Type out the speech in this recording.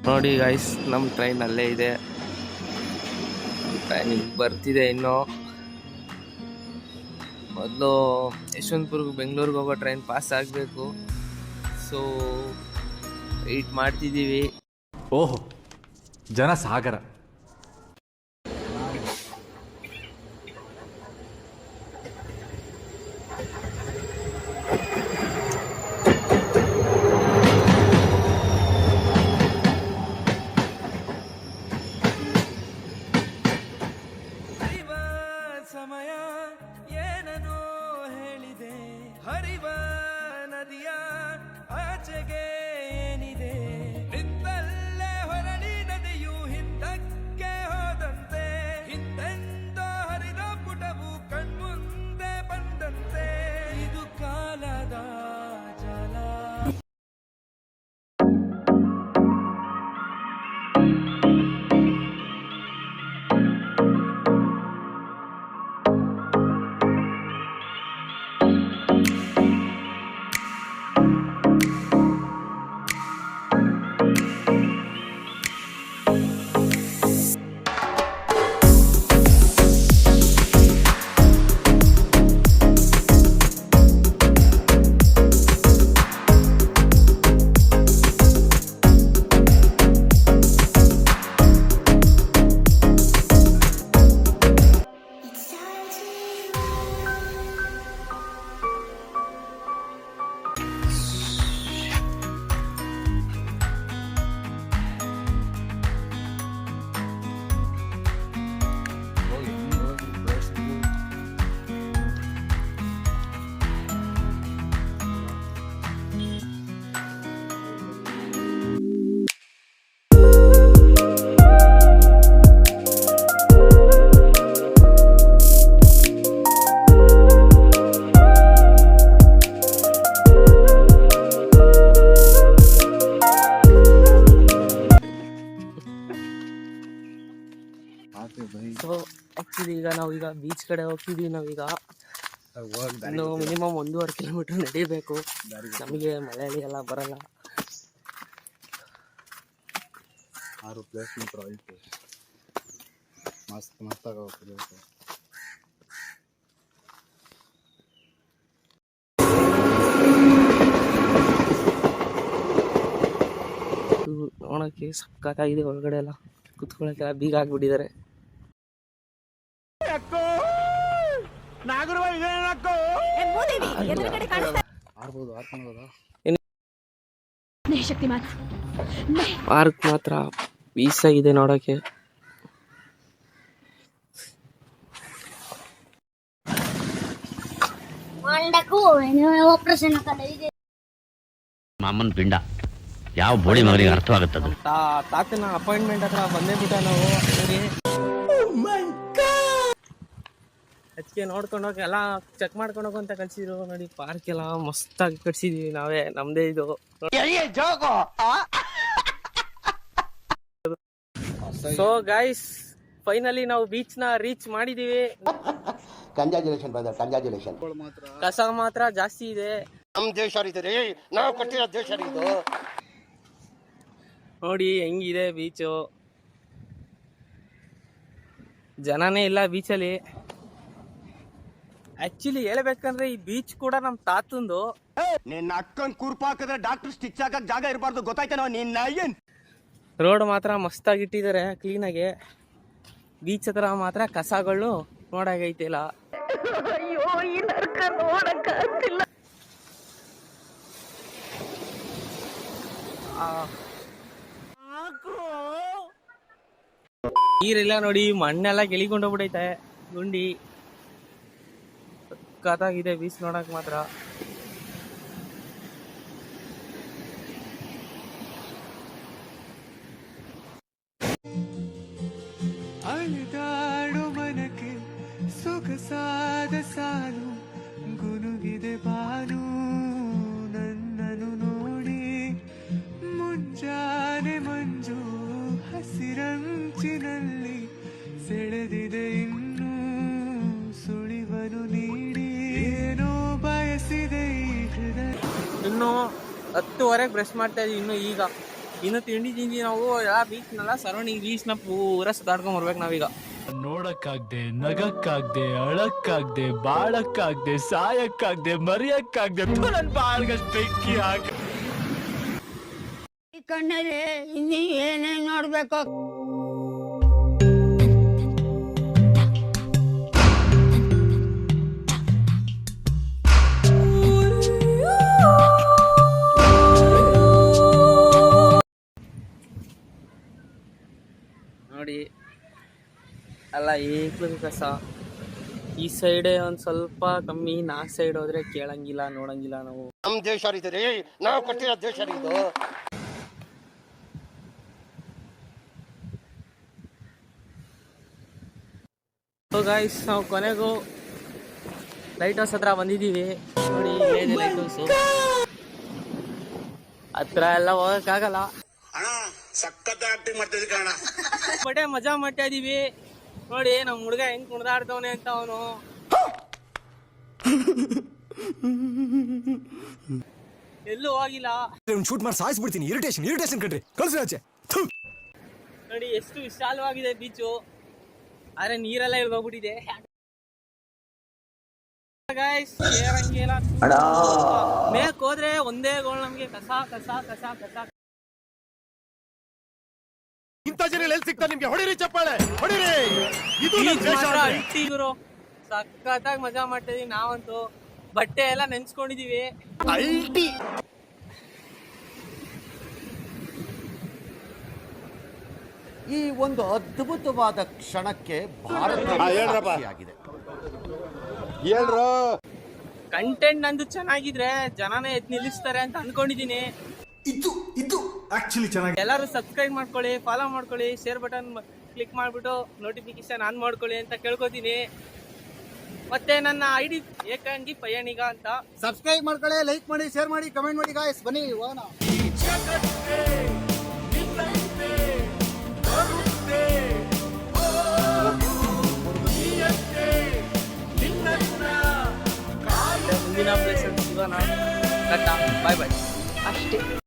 ನೋಡಿ ಗೈಸ್, ನಮ್ಮ ಟ್ರೈನ್ ಅಲ್ಲೇ ಇದೆ. ಟ್ರೈನ್ ಬರ್ತಿದೆ. ಇನ್ನು ಮೊದಲು ಯಶವಂತಪುರ್ಗೆ ಬೆಂಗಳೂರಿಗೆ ಹೋಗೋ ಟ್ರೈನ್ ಪಾಸ್ ಆಗಬೇಕು. ಸೊ ವೆಯ್ಟ್ ಮಾಡ್ತಿದ್ದೀವಿ. ಓಹೋ, ಜನ ಸಾಗರ. ಸಮಯ ಏನೋ ಹೇಳಿದೆ, ಹರಿವ ನದಿಯ ಆಚೆಗೆ ಏನಿದೆ, ನಿಂತಲ್ಲೇ ಹೊರಳಿ ನದಿಯು ಹಿಂದಕ್ಕೆ ಹೋದಂತೆ, ಹಿಂದೆಂದೋ ಹರಿದ ಪುಟವು ಕಣ್ಮುಂದೆ ಬಂದಂತೆ, ಇದು ಕಾಲದ ಜಾಲ. ಸೊ ಆ್ಯಕ್ಚುಲಿ ನಾವೀಗ ಬೀಚ್ ಕಡೆ ಹೋಗ್ತಿದ್ದೀವಿ. ನಾವೀಗ ಇನ್ನು ಮಿನಿಮಮ್ 1.5 ಕಿಲೋಮೀಟರ್ ನಡೀಬೇಕು. ನಮಗೆ ಮಳೆಯಲ್ಲಿ ಎಲ್ಲ ಬರಲ್ಲ. 6 ಪ್ಲೇಸ್ ಮಾತ್ರ ಐತೆ, ಮಸ್ತಾಗಿ ಹೋಗ್ತದೆ. ನೋಡೋಕ್ಕೆ ಸಕ್ಕತ್ತಾಗಿದೆ. ಒಳಗಡೆ ಎಲ್ಲ ಕುತ್ಕೊಳ್ಳೋಕ್ಕೆಲ್ಲ ಬೀಗ ಹಾಕ್ಬಿಟ್ಟಿದ್ದಾರೆ. ಪಾರ್ಕ್ ಮಾತ್ರ ಪೀಸಾಗಿದೆ ನೋಡೋಕ್ಕೆ. ಮಾಮನ್ ಪಿಂಡ ಯಾವ ಬೋಳಿ ಮಗನಿಗೆ ಅರ್ಥವಾಗುತ್ತದೆ. ತಾತನ ಅಪಾಯಿಂಟ್ಮೆಂಟ್ ಹತ್ರ ಬಂದೇ ಬಿಟ್ಟ ನಾವು. ಅದಕ್ಕೆ ನೋಡ್ಕೊಂಡು ಹೋಗಿ ಎಲ್ಲ ಚೆಕ್ ಮಾಡ್ಕೊಂಡು ಹೋಗು ಅಂತ ಕಳ್ಸಿದ್ರು. ನೋಡಿ, ಪಾರ್ಕ್ ಎಲ್ಲ ಮಸ್ತಾಗಿ ಕಟ್ಸಿದೀವಿ ನಾವೇ, ನಮ್ದೇ ಇದು. ಸೊ ಗೈಸ್, ಫೈನಲಿ ನಾವು ಬೀಚ್ ನ ರೀಚ್ ಮಾಡಿದೀವಿ. Congratulation brother, congratulation. ಕಸ ಮಾತ್ರ ಜಾಸ್ತಿ ಇದೆ. ನಮ್ ದೇಶ ರೀ, ನಾವು ಕಟ್ಟಿರೋ ದೇಶ ಇದು. ನೋಡಿ ಹೆಂಗಿದೆ ಬೀಚು. ಜನನೇ ಇಲ್ಲ ಬೀಚಲ್ಲಿ. ಆಕ್ಚುಲಿ ಹೇಳ್ಬೇಕಂದ್ರೆ ಈ ಬೀಚ್ ಕೂಡ ನಮ್ ತಾತಂದು. ನಿನ್ನ ಅಕ್ಕನ್ ಕುರ್ಪಾಕಿದ್ರೆ ಡಾಕ್ಟರ್ ಸ್ಟಿಚ್ ಹಾಕಕ್ ಜಾಗ ಇರಬಾರ್ದು, ಗೊತ್ತಾಯ್ತೇನೋ ನಿನ್ನ. ರೋಡ್ ಮಾತ್ರ ಮಸ್ತಾಗಿ ಇಟ್ಟಿದ್ದಾರೆ ಕ್ಲೀನಾಗಿ. ಬೀಚ್ ಹತ್ರ ಮಾತ್ರ ಕಸಗಳು ನೋಡಾಗೈತಿಲ್ಲ. ನೀರೆಲ್ಲ ನೋಡಿ, ಮಣ್ಣೆಲ್ಲ ಗೆಳಿಕೊಂಡೋಗ್ಬಿಡೈತೆ. ಗುಂಡಿ ಸಕ್ಕತ್ತಾಗಿದೆ ಬೀಚ್ ನೋಡಕ್ ಮಾತ್ರ. ಅಳಿದಾಡು ಮನಕ್ಕೆ ಸೊಗಸಾದ ಸಾಲು, ಗುನುಗಿದೆ ಬಾನು ನನ್ನನು ನೋಡಿ. ಮುಂಜಾನೆ ಮಂಜು ಹಸಿರಂಚಿನಲ್ಲಿ ಸೆಳೆದಿದೆ ಇನ್ನೂ ಸುಳಿವನು ನೀಡಿ. ಏನೋ ಬಯಸಿದೆ ಈ ಹೃದಯ. ಇನ್ನು 10:30 ಬ್ರಷ್ ಮಾಡ್ತಾ ಇದೀವಿ. ಇನ್ನು ಈಗ ಇನ್ನು ತಿಂಡಿ ನಾವು ಎಲ್ಲ ಬೀಚ್ನೆಲ್ಲ ಸರೌಂಡಿಂಗ್ ಬೀಚ್ನ ಪೂರ ಸುತ್ತಾಡ್ಕೊಂಡ್ ಬರ್ಬೇಕು ನಾವೀಗ. ನೋಡಕ್ಕಾಗ್ದೆ, ನಗಕ್ಕಾಗ್ದೆ, ಅಳಕ್ಕಾಗ್ದೆ, ಬಾಳಕ್ಕಾಗ್ದೆ, ಸಾಯಕ್ಕಾಗ್ದೆ, ಮರಿಯಕ್ಕಾಗ್ದೆ, ನನ್ ಬಾಳ್ಗಷ್ಟು ಬೆಂಕಿ ಹಾಕ. ಈ ಕಣ್ಣಲ್ಲಿ ಇನ್ನೂ ಏನೇನ್ ನೋಡ್ಬೇಕು. ನೋಡಿ ಅಲ್ಲ ಏಕ್ಲು ಕಸ. ಈ ಸೈಡೇ ಒಂದ್ ಸ್ವಲ್ಪ ಕಮ್ಮಿ, ನಾ ಸೈಡ್ ಹೋದ್ರೆ ಕೇಳಂಗಿಲ್ಲ ನೋಡಂಗಿಲ್ಲ ನಾವು. ನಮ್ ದೇಶ ಇದೆ ರೀ, ನಾವು ಕೊಟ್ಟಿರೋ ದೇಶ ಇದು. ಗಾಯ್ಸ್ ನಾವು ಕೊನೆಗೂ ಲೈಟ್ ಹೌಸ್ ಹತ್ರ ಬಂದಿದ್ದೀವಿ. ನೋಡಿ ಹೇಗೆ ಲೈಟ್ ಹೌಸು. ಹತ್ರ ಎಲ್ಲ ಹೋಗಕ್ಕಾಗಲ್ಲ, ಬಟ್ಟೆ ಮಜಾ ಮಾಡ್ತಾ ಇದೀವಿ. ನೋಡಿ ನಮ್ ಹುಡುಗ ಹೆಂಗ್ ಕುಣಿದಾಡ್ತವನೆ ಅಂತ ಅವನು. ಎಲ್ಲೂ ಹೋಗಿಲ್ಲ. ಶೂಟ್ ಮಾಡಿ ಸಾಯಿಸ್ಬಿಡ್ತೀನಿ. ಇರಿಟೇಷನ್ ಕಣ್ರಿ, ಕಳ್ಸಿ ಆಚೆ. ನೋಡಿ ಎಷ್ಟು ವಿಶಾಲವಾಗಿದೆ ಬೀಚು, ಆದ್ರೆ ನೀರೆಲ್ಲ ಇಳ್ದೋಗ್ಬಿಟ್ಟಿದೆ. ಮೇಕ್ ಹೋದ್ರೆ ಒಂದೇ ಗೋಳ್ ನಮ್ಗೆ ಕಸ ಕಸ ಕಸ ಕಸ. ಇಂಥ ಜನ ಎಲ್ಲಿ ಸಿಗ್ತಾರೆ ನಿಮ್ಗೆ? ಹೊಡಿರಿ ಚಪ್ಪಾಳೆ, ಹೊಡಿರಿ. ಅಲ್ಟಿ ಗುರು, ಸಖತ್ತಾಗಿ ಮಜಾ ಮಾಡ್ತಿದೀವಿ ನಾವಂತೂ. ಬಟ್ಟೆ ಎಲ್ಲ ನೆನ್ಸ್ಕೊಂಡಿದೀವಿ. ಅಲ್ಟಿ ಈ ಒಂದು ಅದ್ಭುತವಾದ ಕ್ಷಣಕ್ಕೆ ಭಾರತ ಸಾಕ್ಷಿಯಾಗಿದೆ. ಕಂಟೆಂಟ್ ನಂದು ಚೆನ್ನಾಗಿದ್ರೆ ಜನನೇ ಎದ್ದು ನಿಲ್ಲಿಸ್ತಾರೆ ಅಂತ ಅನ್ಕೊಂಡಿದೀನಿ. ಇದು ಆಕ್ಚುಲಿ ಚೆನ್ನಾಗಿ. ಎಲ್ಲರೂ ಸಬ್ಸ್ಕ್ರೈಬ್ ಮಾಡ್ಕೊಳ್ಳಿ, ಫಾಲೋ ಮಾಡ್ಕೊಳ್ಳಿ, ಶೇರ್ ಬಟನ್ ಕ್ಲಿಕ್ ಮಾಡ್ಬಿಟ್ಟು ನೋಟಿಫಿಕೇಶನ್ ಆನ್ ಮಾಡ್ಕೊಳ್ಳಿ ಅಂತ ಕೇಳ್ಕೊತೀನಿ. ಮತ್ತೆ ನನ್ನ ID ಏಕಾಂಗಿ ಪಯಣಿಗ ಅಂತ. ಸಬ್ಸ್ಕ್ರೈಬ್ ಮಾಡ್ಕೊಳ್ಳಿ, ಲೈಕ್ ಮಾಡಿ, ಶೇರ್ ಮಾಡಿ, ಕಮೆಂಟ್ ಮಾಡಿ ಗಾಯ್ಸ್. ಬನ್ನಿ ಹೋಗೋಣ. ಮುಂದಿನ ಪ್ಲೇಸ್ ಸಿಗೋಣ. ಬಾಯ್ ಬಾಯ್ ಅಷ್ಟೇ.